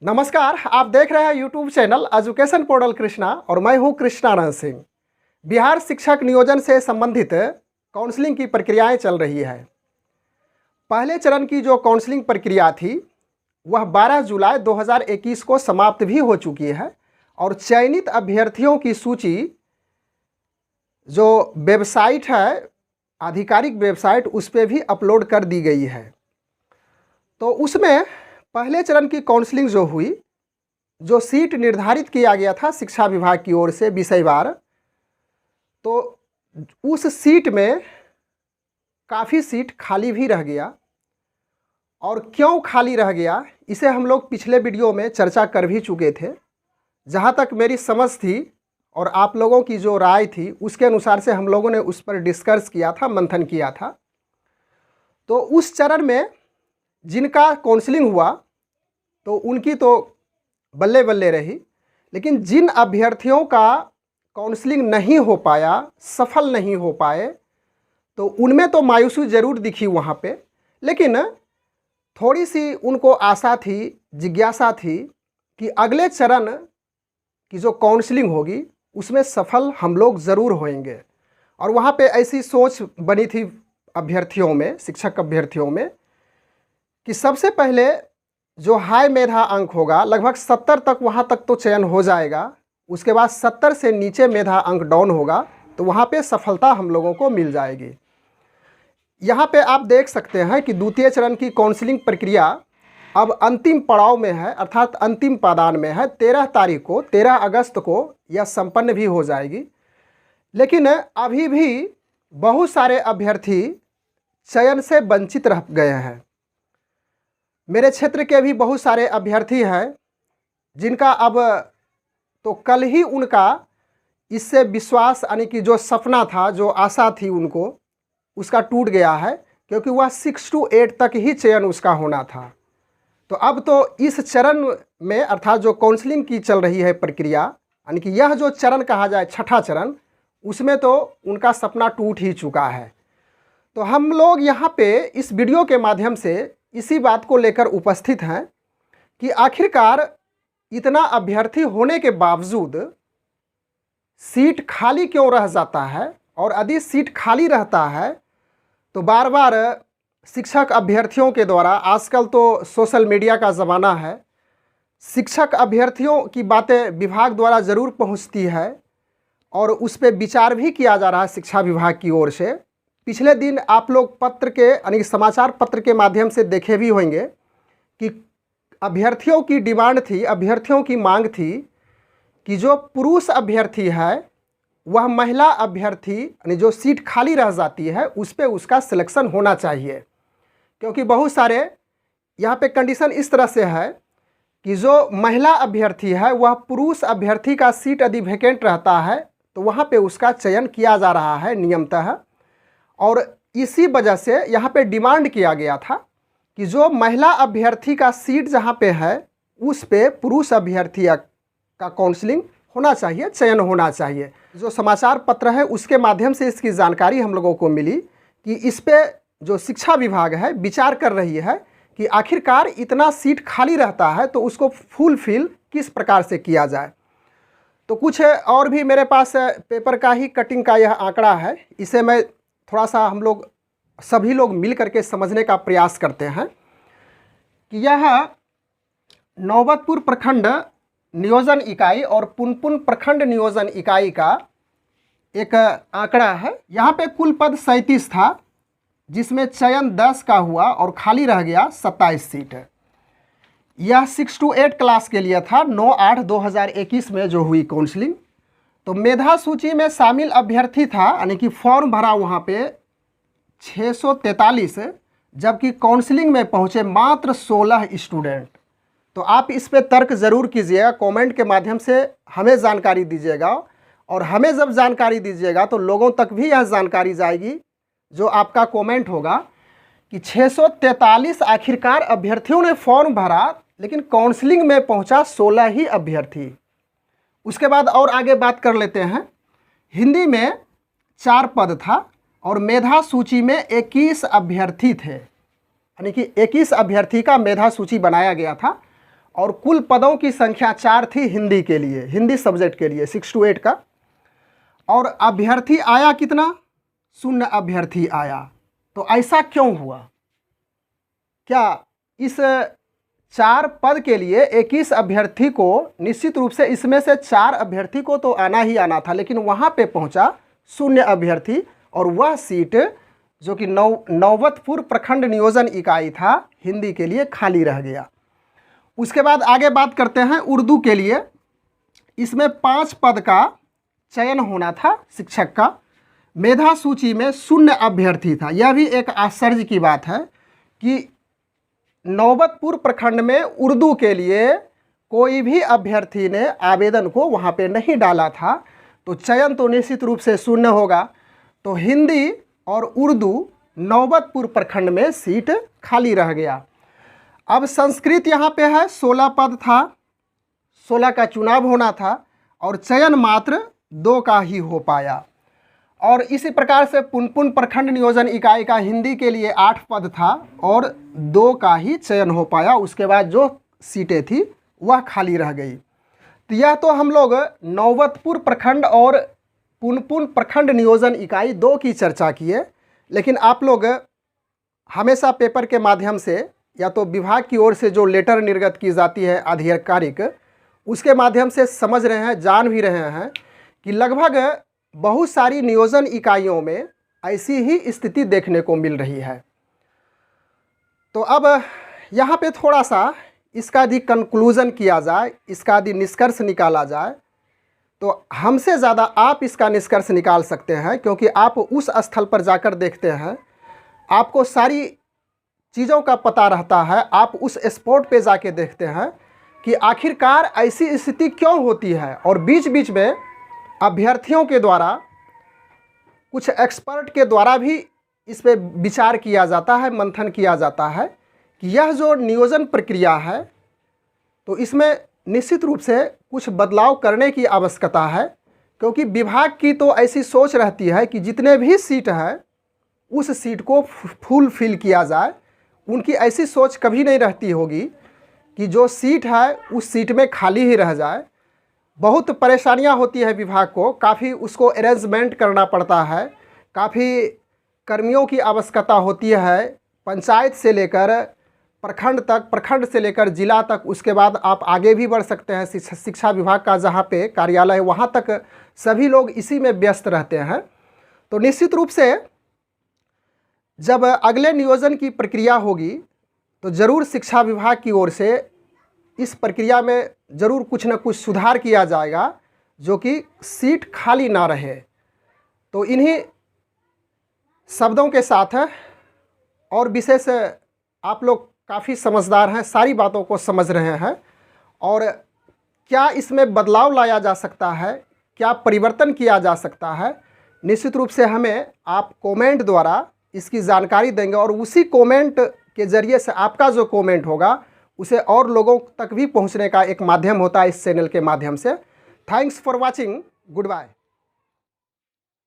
नमस्कार, आप देख रहे हैं YouTube channel education portal Krishna और मैं हूं कृष्णानंद सिंह। बिहार शिक्षक नियोजन से संबंधित काउंसलिंग की प्रक्रियाएं चल रही है। पहले चरण की जो काउंसलिंग प्रक्रिया थी वह 12 जुलाई 2021 को समाप्त भी हो चुकी है और चयनित अभ्यर्थियों की सूची जो वेबसाइट है, आधिकारिक वेबसाइट, उस पर भी अपलोड कर दी गई है। तो उसमें पहले चरण की काउंसलिंग जो हुई, जो सीट निर्धारित किया गया था शिक्षा विभाग की ओर से विषयवार, तो उस सीट में काफ़ी सीट खाली भी रह गया। और क्यों खाली रह गया, इसे हम लोग पिछले वीडियो में चर्चा कर भी चुके थे। जहाँ तक मेरी समझ थी और आप लोगों की जो राय थी उसके अनुसार से हम लोगों ने उस पर डिस्कस किया था, मंथन किया था। तो उस चरण में जिनका काउंसलिंग हुआ तो उनकी तो बल्ले बल्ले रही, लेकिन जिन अभ्यर्थियों का काउंसलिंग नहीं हो पाया, सफल नहीं हो पाए, तो उनमें तो मायूसी ज़रूर दिखी वहाँ पे। लेकिन थोड़ी सी उनको आशा थी, जिज्ञासा थी कि अगले चरण की जो काउंसलिंग होगी उसमें सफल हम लोग ज़रूर होंगे। और वहाँ पे ऐसी सोच बनी थी अभ्यर्थियों में, शिक्षक अभ्यर्थियों में, कि सबसे पहले जो हाई मेधा अंक होगा, लगभग 70 तक, वहाँ तक तो चयन हो जाएगा। उसके बाद 70 से नीचे मेधा अंक डाउन होगा तो वहाँ पे सफलता हम लोगों को मिल जाएगी। यहाँ पे आप देख सकते हैं कि द्वितीय चरण की काउंसलिंग प्रक्रिया अब अंतिम पड़ाव में है, अर्थात अंतिम पायदान में है। 13 तारीख को, 13 अगस्त को यह संपन्न भी हो जाएगी। लेकिन अभी भी बहुत सारे अभ्यर्थी चयन से वंचित रह गए हैं। मेरे क्षेत्र के भी बहुत सारे अभ्यर्थी हैं जिनका अब तो कल ही उनका इससे विश्वास, यानी कि जो सपना था, जो आशा थी उनको, उसका टूट गया है, क्योंकि वह 6 to 8 तक ही चयन उसका होना था। तो अब तो इस चरण में, अर्थात जो काउंसलिंग की चल रही है प्रक्रिया, यानी कि यह जो चरण कहा जाए, छठा चरण, उसमें तो उनका सपना टूट ही चुका है। तो हम लोग यहाँ पे इस वीडियो के माध्यम से इसी बात को लेकर उपस्थित हैं कि आखिरकार इतना अभ्यर्थी होने के बावजूद सीट खाली क्यों रह जाता है, और यदि सीट खाली रहता है तो बार बार शिक्षक अभ्यर्थियों के द्वारा, आजकल तो सोशल मीडिया का ज़माना है, शिक्षक अभ्यर्थियों की बातें विभाग द्वारा ज़रूर पहुंचती है और उस पर विचार भी किया जा रहा है शिक्षा विभाग की ओर से। पिछले दिन आप लोग पत्र के, यानी समाचार पत्र के माध्यम से देखे भी होंगे कि अभ्यर्थियों की डिमांड थी, अभ्यर्थियों की मांग थी कि जो पुरुष अभ्यर्थी है वह महिला अभ्यर्थी, यानी जो सीट खाली रह जाती है उस पर उसका सिलेक्शन होना चाहिए। क्योंकि बहुत सारे यहाँ पे कंडीशन इस तरह से है कि जो महिला अभ्यर्थी है वह पुरुष अभ्यर्थी का सीट यदि वैकेंट रहता है तो वहाँ पे उसका चयन किया जा रहा है नियमतः। और इसी वजह से यहाँ पे डिमांड किया गया था कि जो महिला अभ्यर्थी का सीट जहाँ पे है उस पे पुरुष अभ्यर्थी का काउंसलिंग होना चाहिए, चयन होना चाहिए। जो समाचार पत्र है उसके माध्यम से इसकी जानकारी हम लोगों को मिली कि इस पे जो शिक्षा विभाग है विचार कर रही है कि आखिरकार इतना सीट खाली रहता है तो उसको फुलफिल किस प्रकार से किया जाए। तो कुछ और भी मेरे पास पेपर का ही कटिंग का यह आंकड़ा है, इसे मैं थोड़ा सा हम लोग सभी लोग मिल करके समझने का प्रयास करते हैं कि यह नौबतपुर प्रखंड नियोजन इकाई और पुनपुन प्रखंड नियोजन इकाई का एक आंकड़ा है। यहाँ पे कुल पद 37 था, जिसमें चयन 10 का हुआ और खाली रह गया 27 सीट। यह 6 to 8 क्लास के लिए था, 9/8/2021 में जो हुई काउंसलिंग। तो मेधा सूची में शामिल अभ्यर्थी था, यानी कि फॉर्म भरा वहाँ पे 643, जबकि काउंसलिंग में पहुँचे मात्र 16 स्टूडेंट। तो आप इस पे तर्क ज़रूर कीजिएगा, कमेंट के माध्यम से हमें जानकारी दीजिएगा, और हमें जब जानकारी दीजिएगा तो लोगों तक भी यह जानकारी जाएगी जो आपका कमेंट होगा कि 643 आखिरकार अभ्यर्थियों ने फॉर्म भरा, लेकिन काउंसलिंग में पहुँचा 16 ही अभ्यर्थी। उसके बाद और आगे बात कर लेते हैं। हिंदी में 4 पद था और मेधा सूची में 21 अभ्यर्थी थे, यानी कि 21 अभ्यर्थी का मेधा सूची बनाया गया था और कुल पदों की संख्या 4 थी हिंदी के लिए, हिंदी सब्जेक्ट के लिए 6 to 8 का। और अभ्यर्थी आया कितना? 0 अभ्यर्थी आया। तो ऐसा क्यों हुआ? क्या इस 4 पद के लिए 21 अभ्यर्थी को, निश्चित रूप से इसमें से 4 अभ्यर्थी को तो आना ही आना था, लेकिन वहाँ पे पहुँचा 0 अभ्यर्थी और वह सीट जो कि नौबतपुर प्रखंड नियोजन इकाई था हिंदी के लिए खाली रह गया। उसके बाद आगे बात करते हैं उर्दू के लिए। इसमें 5 पद का चयन होना था शिक्षक का। मेधा सूची में 0 अभ्यर्थी था। यह भी एक आश्चर्य की बात है कि नौबतपुर प्रखंड में उर्दू के लिए कोई भी अभ्यर्थी ने आवेदन को वहाँ पे नहीं डाला था, तो चयन तो निश्चित रूप से 0 होगा। तो हिंदी और उर्दू नौबतपुर प्रखंड में सीट खाली रह गया। अब संस्कृत यहाँ पे है, 16 पद था, 16 का चुनाव होना था और चयन मात्र 2 का ही हो पाया। और इसी प्रकार से पुनपुन प्रखंड नियोजन इकाई का हिंदी के लिए 8 पद था और 2 का ही चयन हो पाया। उसके बाद जो सीटें थी वह खाली रह गई। तो यह तो हम लोग नौबतपुर प्रखंड और पुनपुन प्रखंड नियोजन इकाई 2 की चर्चा किए। लेकिन आप लोग हमेशा पेपर के माध्यम से या तो विभाग की ओर से जो लेटर निर्गत की जाती है आधिकारिक, उसके माध्यम से समझ रहे हैं, जान भी रहे हैं कि लगभग बहुत सारी नियोजन इकाइयों में ऐसी ही स्थिति देखने को मिल रही है। तो अब यहाँ पे थोड़ा सा इसका यदि कंक्लूज़न किया जाए, इसका यदि निष्कर्ष निकाला जाए, तो हमसे ज़्यादा आप इसका निष्कर्ष निकाल सकते हैं, क्योंकि आप उस स्थल पर जाकर देखते हैं, आपको सारी चीज़ों का पता रहता है। आप उस स्पॉट पे जाके देखते हैं कि आखिरकार ऐसी स्थिति क्यों होती है। और बीच बीच में अभ्यर्थियों के द्वारा, कुछ एक्सपर्ट के द्वारा भी इस पे विचार किया जाता है, मंथन किया जाता है कि यह जो नियोजन प्रक्रिया है, तो इसमें निश्चित रूप से कुछ बदलाव करने की आवश्यकता है। क्योंकि विभाग की तो ऐसी सोच रहती है कि जितने भी सीट है उस सीट को फुल फिल किया जाए। उनकी ऐसी सोच कभी नहीं रहती होगी कि जो सीट है उस सीट में खाली ही रह जाए। बहुत परेशानियां होती है विभाग को, काफ़ी उसको अरेंजमेंट करना पड़ता है, काफ़ी कर्मियों की आवश्यकता होती है, पंचायत से लेकर प्रखंड तक, प्रखंड से लेकर जिला तक। उसके बाद आप आगे भी बढ़ सकते हैं, शिक्षा विभाग का जहाँ पे कार्यालय है वहाँ तक सभी लोग इसी में व्यस्त रहते हैं। तो निश्चित रूप से जब अगले नियोजन की प्रक्रिया होगी तो ज़रूर शिक्षा विभाग की ओर से इस प्रक्रिया में ज़रूर कुछ न कुछ सुधार किया जाएगा, जो कि सीट खाली ना रहे। तो इन्हीं शब्दों के साथ और विशेष आप लोग काफ़ी समझदार हैं, सारी बातों को समझ रहे हैं, और क्या इसमें बदलाव लाया जा सकता है, क्या परिवर्तन किया जा सकता है, निश्चित रूप से हमें आप कमेंट द्वारा इसकी जानकारी देंगे। और उसी कमेंट के ज़रिए से आपका जो कमेंट होगा उसे और लोगों तक भी पहुंचने का एक माध्यम होता है इस चैनल के माध्यम से। Thanks for watching, good bye.